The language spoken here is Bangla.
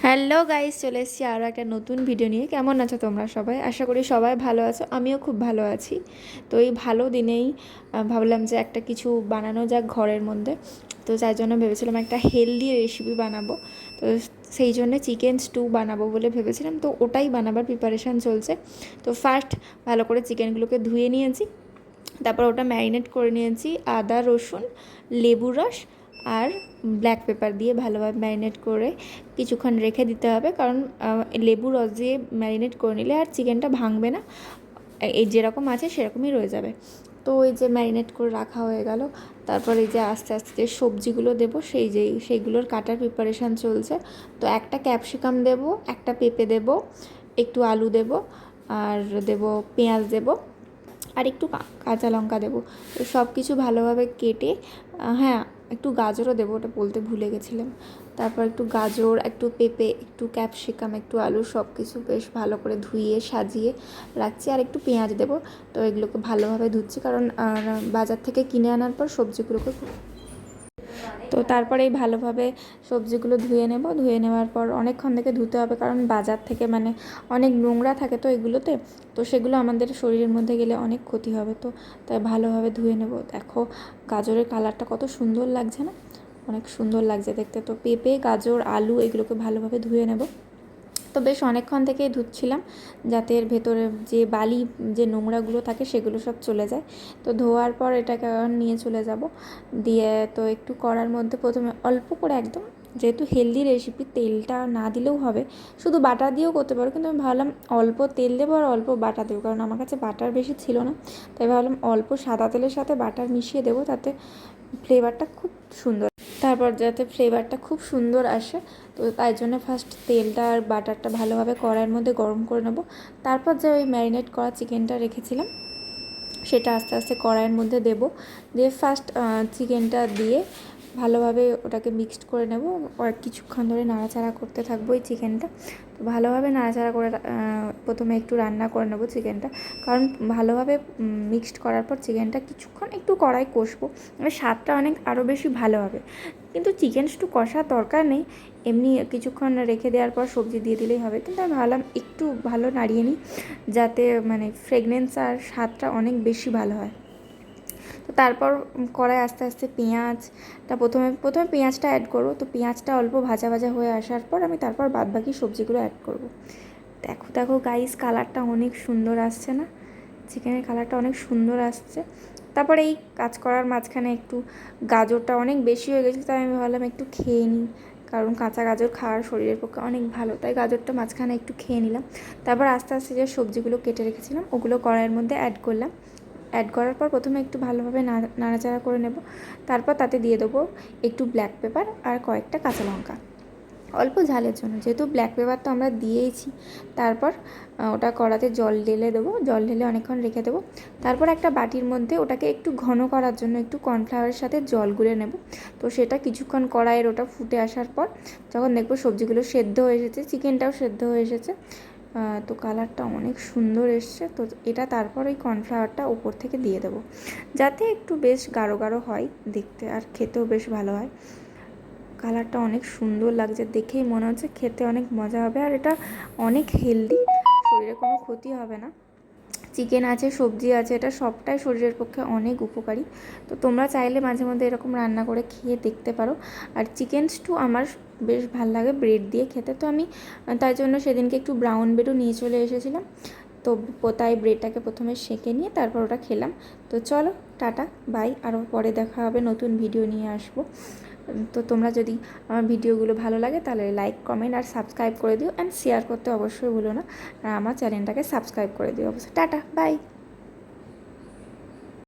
হ্যালো গাইস, চলে এসেছি আরও একটা নতুন ভিডিও নিয়ে। কেমন আছো তোমরা সবাই? আশা করি সবাই ভালো আছো, আমিও খুব ভালো আছি। তো এই ভালো দিনেই ভাবলাম যে একটা কিছু বানানো যাক ঘরের মধ্যে। তো যার জন্য ভেবেছিলাম একটা হেলদি রেসিপি বানাবো। তো সেই জন্য চিকেন স্টু বানাবো বলে ভেবেছিলাম, তো ওটাই বানাবার প্রিপারেশান চলছে। তো ফার্স্ট ভালো করে চিকেনগুলোকে ধুয়ে নিয়েছি, তারপর ওটা ম্যারিনেট করে নিয়েছি আদা রসুন লেবু রস আর ব্ল্যাক পেপার দিয়ে ভালোভাবে ম্যারিনেট করে কিছুক্ষণ রেখে দিতে হবে, কারণ লেবু রস দিয়ে ম্যারিনেট করে নিলে আর চিকেনটা ভাঙবে না, এই যেরকম আছে সেরকমই রয়ে যাবে। তো এই যে ম্যারিনেট করে রাখা হয়ে গেল, তারপর এই যে আস্তে আস্তে যে সবজিগুলো দেবো সেইগুলোর কাটার প্রিপারেশান চলছে। তো একটা ক্যাপসিকাম দেবো, একটা পেঁপে দেবো, একটু আলু দেবো, আর দেবো পেঁয়াজ দেবো, আর একটু কাঁচা লঙ্কা দেবো। তো সব কিছু ভালোভাবে কেটে, হ্যাঁ একটু গাজরও দেবো, ওটা বলতে ভুলে গেছিলাম। তারপর একটু গাজর, একটু পেঁপে, একটু ক্যাপসিকাম, একটু আলু, সব কিছু বেশ ভালো করে ধুয়ে সাজিয়ে রাখছি। আর একটু পেঁয়াজ দেবো। তো এগুলোকে ভালোভাবে ধুচ্ছি, কারণ বাজার থেকে কিনে আনার পর সবজিগুলোকে, তো তারপরেই ভালোভাবে সবজিগুলো ধুয়ে নেব। ধুয়ে নেওয়ার পর অনেকক্ষণ থেকে ধুতে হবে, কারণ বাজার থেকে মানে অনেক নোংরা থাকে তো এগুলোতে, তো সেগুলো আমাদের শরীরের মধ্যে গেলে অনেক ক্ষতি হবে। তো তাই ভালোভাবে ধুয়ে নেব। দেখো গাজরের কালারটা কত সুন্দর লাগছে না? অনেক সুন্দর লাগছে দেখতে। তো পেঁপে, গাজর, আলু এগুলোকে ভালোভাবে ধুয়ে নেব। তো বেশ অনেকক্ষণ থেকেই ধুচ্ছিলাম, যাতে এর ভেতরে যে বালি, যে নোংরাগুলো থাকে সেগুলো সব চলে যায়। তো ধোয়ার পর এটাকে নিয়ে চলে যাব। দিয়ে তো একটু কড়ার মধ্যে প্রথমে অল্প করে, একদম যেহেতু হেলদি রেসিপি তেলটা না দিলেও হবে, শুধু বাটার দিয়েও করতে পারো, কিন্তু আমি ভাবলাম অল্প তেল দেবো আর অল্প বাটা দেবো, কারণ আমার কাছে বাটার বেশি ছিল না। তাই ভাবলাম অল্প সাদা তেলের সাথে বাটার মিশিয়ে দেবো, তাতে ফ্লেভারটা খুব সুন্দর, তারপর যাতে ফ্লেভারটা খুব সুন্দর আসে। তো তাই জন্য ফার্স্ট তেলটা আর বাটারটা ভালোভাবে কড়াইয়ের মধ্যে গরম করে নেব। তারপর যে ওই ম্যারিনেট করা চিকেনটা রেখেছিলাম সেটা আস্তে আস্তে কড়াইয়ের মধ্যে দেব। দিয়ে ফার্স্ট চিকেনটা দিয়ে ভালোভাবে ওটাকে মিক্সড করে নেব। আর কিছুক্ষণ ধরে নাড়াচাড়া করতে থাকবো এই চিকেনটা। তো ভালোভাবে নাড়াচাড়া করে প্রথমে একটু রান্না করে নেব চিকেনটা, কারণ ভালোভাবে মিক্সড করার পর চিকেনটা কিছুক্ষণ একটু কড়াই কষবো, স্বাদটা অনেক আরও বেশি ভালো হবে। কিন্তু চিকেন একটু কষার দরকার নেই, এমনি কিছুক্ষণ রেখে দেওয়ার পর সবজি দিয়ে দিলেই হবে। কিন্তু আমি ভাবলাম একটু ভালো নাড়িয়ে নিই, যাতে মানে ফ্রেগনেন্স আর স্বাদটা অনেক বেশি ভালো হয়। তো তারপর কড়াই আস্তে আস্তে পেঁয়াজটা প্রথমে পেঁয়াজটা অ্যাড করবো। তো পেঁয়াজটা অল্প ভাজা ভাজা হয়ে আসার পর আমি তারপর বাদবাকি সবজিগুলো অ্যাড করব। দেখো দেখো গাইস, কালারটা অনেক সুন্দর আসছে না? চিকেনের কালারটা অনেক সুন্দর আসছে। তারপরে এই কাজ করার মাঝখানে একটু গাজরটা অনেক বেশি হয়ে গেছিলো, তাই আমি ভাবলাম একটু খেয়ে নিই, কারণ কাঁচা গাজর খাওয়ার শরীরের পক্ষে অনেক ভালো। তাই গাজরটা মাঝখানে একটু খেয়ে নিলাম। তারপর আস্তে আস্তে যে সবজিগুলো কেটে রেখেছিলাম ওগুলো কড়াইয়ের মধ্যে অ্যাড করলাম। অ্যাড করার পর প্রথমে একটু ভালোভাবে নাড়াচাড়া করে নেব। তারপর তাতে দিয়ে দেবো একটু ব্ল্যাক পেপার আর কয়েকটা কাঁচা লঙ্কা, অল্প ঝালের জন্য, যেহেতু ব্ল্যাক পেপার তো আমরা দিয়েইছি। তারপর ওটা কড়াতে জল ঢেলে দেবো, জল ঢেলে অনেকক্ষণ রেখে দেবো। তারপর একটা বাটির মধ্যে ওটাকে একটু ঘন করার জন্য একটু কর্নফ্লাওয়ারের সাথে জল গুলে নেব। তো সেটা কিছুক্ষণ কড়াইয়ের ওটা ফুটে আসার পর যখন দেখবো সবজিগুলো সেদ্ধ হয়ে এসেছে, চিকেনটাও সেদ্ধ হয়ে এসেছে, তো কালারটা অনেক সুন্দর এসছে, তো এটা তারপর ওই কর্নফ্লাওয়ারটা উপর থেকে দিয়ে দেবো, যাতে একটু বেশ গাঢ় গাঢ় হয় দেখতে, আর খেতেও বেশ ভালো হয়। কালারটা অনেক সুন্দর লাগছে, দেখেই মনে হচ্ছে খেতে অনেক মজা হবে। আর এটা অনেক হেলদি, শরীরে কোনো ক্ষতি হবে না। চিকেন আছে, সবজি আছে, এটা সবটাই শরীরের পক্ষে অনেক উপকারী। তো তোমরা চাইলে মাঝে মধ্যে এরকম রান্না করে খেয়ে দেখতে পারো। আর চিকেন স্টু আমার বেশ ভালো লাগে ব্রেড দিয়ে খেতে, তো আমি তাই জন্য সেদিনকে একটু ব্রাউন ব্রেডও নিয়ে চলে এসেছিলাম। তো তাই ব্রেডটাকে প্রথমে সেঁকে নিয়ে তারপর ওটা খেলাম। তো চলো, টাটা বাই, আরও পরে দেখা হবে, নতুন ভিডিও নিয়ে আসবো। তো তোমরা যদি আমার ভিডিওগুলো ভালো লাগে তাহলে লাইক, কমেন্ট আর সাবস্ক্রাইব করে দিও, অ্যান্ড শেয়ার করতে অবশ্যই ভুলো না। আর আমার চ্যানেলটাকে সাবস্ক্রাইব করে দিও অবশ্যই। Tata bye.